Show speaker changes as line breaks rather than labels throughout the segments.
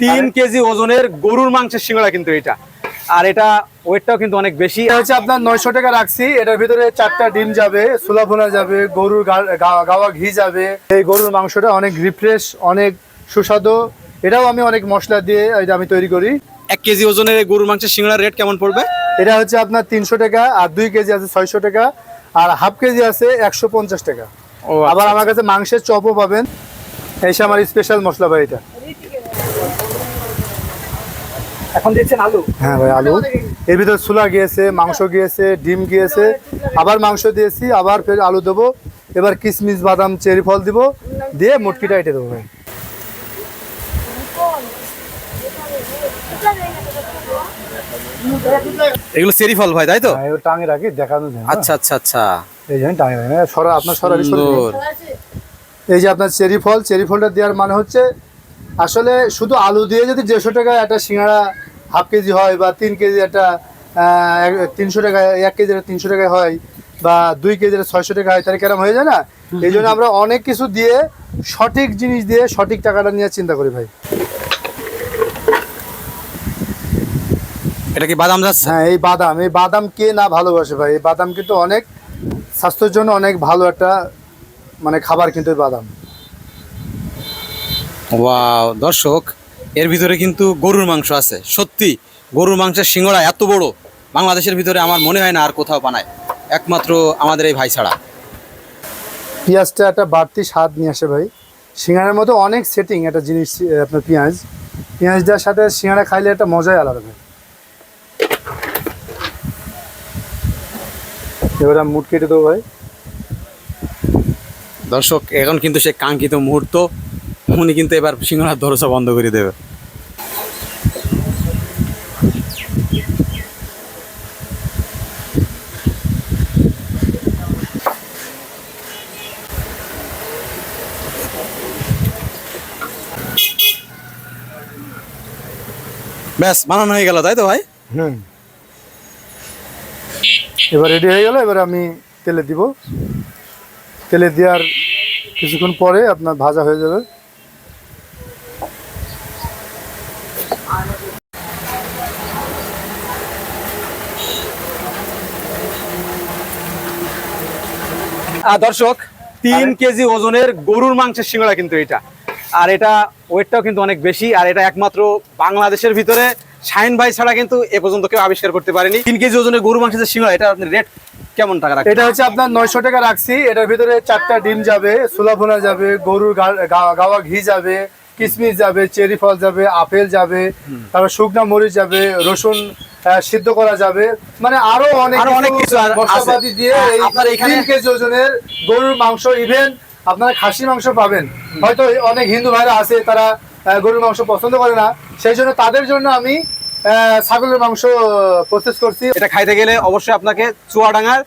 3 KG ওজনের গরুর মাংসের সিঙ্গাড়া কিন্তু এটা। আর এটা ওয়েটটাও কিন্তু অনেক বেশি।
এটা হচ্ছে আপনার 900 টাকা রাখছি। এটার ভিতরে 4টা ডিম যাবে, ছোলা ভুনা যাবে, গরুর গাওয়া ঘি যাবে। এই গরুর মাংসটা অনেক রিফ্রেশ, অনেক সুস্বাদু। এটাও আমি অনেক মশলা দিয়ে আমি তৈরি করি।
1 কেজি ওজনের গরুর মাংসের সিঙ্গাড়ার রেট কেমন পড়বে?
এটা হচ্ছে আপনার 300 টাকা, আর 2 কেজি আছে 600 টাকা, আর হাফ কেজি আছে 150 টাকা। আবার আমার কাছে মাংসের চপও পাবেন। এই আমার স্পেশাল মশলা ভাই এটা।
এখন দিচ্ছেন আলু?
হ্যাঁ ভাই, আলু। এর ভিতরে ছোলা গিয়েছে, মাংস গিয়েছে, ডিম গিয়েছে, আবার মাংস দিয়েছি, আবার ফের আলু দেবো, এবার কিশমিশ, বাদাম, চেরি ফল দিব, দিয়ে মুটকিটা এঁটে দেবো ভাই।
এগুলো চেরি ফল ভাই, তাই তো?
টাঙে রাখি, দেখানো যায়।
আচ্ছা আচ্ছা আচ্ছা,
এই যে টাঙে রাখি, আপনার সরাসরি।
সুন্দর।
এই যে আপনার চেরি ফল, চেরি ফলটা দেওয়ার মানে হচ্ছে আসলে শুধু আলু দিয়ে যদি 150 টাকা একটা সিঙ্গাড়া হাফ কেজি হয়, বা 3 কেজি একটা 300 টাকা, 1 কেজি 300 টাকায় হয়, বা 2 কেজি 600 টাকা হয়, তাহলে কেরম হয়ে যায় না? এই জন্য আমরা অনেক কিছু দিয়ে, সঠিক জিনিস দিয়ে সঠিক টাকাটা নিয়ে চিন্তা করি ভাই।
এটা কি বাদাম যাচ্ছে?
হ্যাঁ, এই বাদাম কে না ভালোবাসে ভাই? এই বাদাম কিন্তু অনেক স্বাস্থ্যের জন্য অনেক ভালো একটা মানে খাবার কিন্তু এই বাদাম।
ওয়াও দর্শক, এর ভিতরে কিন্তু গরুর মাংস আছে। সত্যি গরুর মাংসের সিঙ্গাড়া এত বড় বাংলাদেশের ভিতরে আমার মনে হয় না আর কোথাও বানায়, একমাত্র আমাদের এই ভাই ছাড়া।
পেঁয়াজটা একটা বাড়তি স্বাদ নিয়ে আসে ভাই। সিঙ্গাড়ার মতো অনেক সেটিং একটা জিনিস আপনার পেঁয়াজ দেওয়ার সাথে সিঙ্গাড়া খাইলে একটা মজাই আলাদা ভাই। এবার আমি মুট কেটে দেবো ভাই।
দর্শক, এখন কিন্তু সে কাঙ্ক্ষিত মুহূর্ত, উনি কিন্তু এবার সিঙ্গাড়ার দরজা বন্ধ করে দেবে। ব্যাস, বানানো হয়ে গেল, তাই তো ভাই?
এবার রেডি হয়ে গেল। এবার আমি তেলে দিব। তেলে দেওয়ার কিছুক্ষণ পরে আপনার ভাজা হয়ে যাবে।
দর্শক, 3 কেজি ওজনের গরুর মাংসের সিঙ্গাড়া কিন্তু এটা। আর এটা ওয়েটটাও কিন্তু অনেক বেশি। আর এটা একমাত্র বাংলাদেশের ভিতরে শাহিন ভাই ছাড়া কিন্তু এ পর্যন্ত কেউ আবিষ্কার করতে পারেনি। 3 কেজি ওজনের গরুর মাংসের সিঙ্গাড়া, এটা আপনার রেট কেমন টাকা রাখবেন?
এটা হচ্ছে আপনার 900 টাকা রাখছি। এটার ভিতরে 4টা ডিম যাবে, ছোলা ভুনা যাবে, গরুর গাওয়া ঘি যাবে, কিশমিশ যাবে, চেরি ফল যাবে, আপেল যাবে, তারপর শুকনা মরিচ যাবে, রসুন সিদ্ধ করা যাবে, মানে আরো অনেক কিছু মশলাপাতি দিয়ে আপনার 3 কেজি ওজনের গরুর মাংস। ইভেন আপনারা খাসি মাংস পাবেন। হয়তো অনেক হিন্দু ভাইরা আছে, তারা গরুর মাংস পছন্দ করে না, সেই জন্য তাদের জন্য আমি ছাগলের মাংস প্রসেস করছি।
এটা খাইতে গেলে অবশ্যই আপনাকে চুয়াডাঙ্গার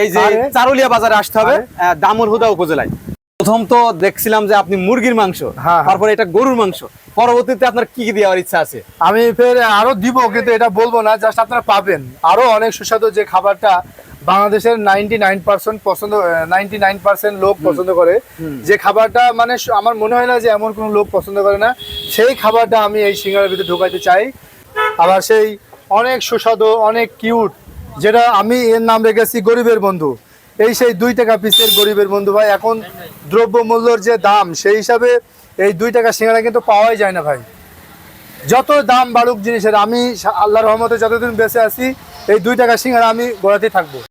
এই যে চারুলিয়া বাজারে আসতে হবে, দামুরহুদা উপজেলায়। প্রথম তো দেখছিলাম যে আপনি মুরগির মাংস, তারপরে এটা গরুর মাংস, পরবর্তীতে আপনার কি কি দেওয়ার ইচ্ছা আছে?
আমি ফের আরো দিব, কিন্তু এটা বলবো না, জাস্ট আপনারা পাবেন আরো অনেক সুস্বাদু যে খাবারটা বাংলাদেশের 99% পছন্দ, 99% লোক পছন্দ করে, যে খাবারটা মানে আমার মনে হয় না যে এমন কোনো লোক পছন্দ করে না, সেই খাবারটা আমি এই সিঙ্গাড়ার ভিতরে ঢোকাইতে চাই। আবার সেই অনেক সুস্বাদু, অনেক কিউট, যেটা আমি এর নাম রেখেছি গরিবের বন্ধু। এই সেই 2 টাকা পিসের গরিবের বন্ধু ভাই। এখন দ্রব্যমূল্যর যে দাম, সেই হিসাবে এই 2 টাকা সিঙ্গাড়া কিন্তু পাওয়াই যায় না ভাই। যত দাম বাড়ুক জিনিসের, আমি আল্লাহর রহমতে যতদিন বেঁচে আছি, এই 2 টাকা সিঙ্গাড়া আমি গড়াতেই থাকবো।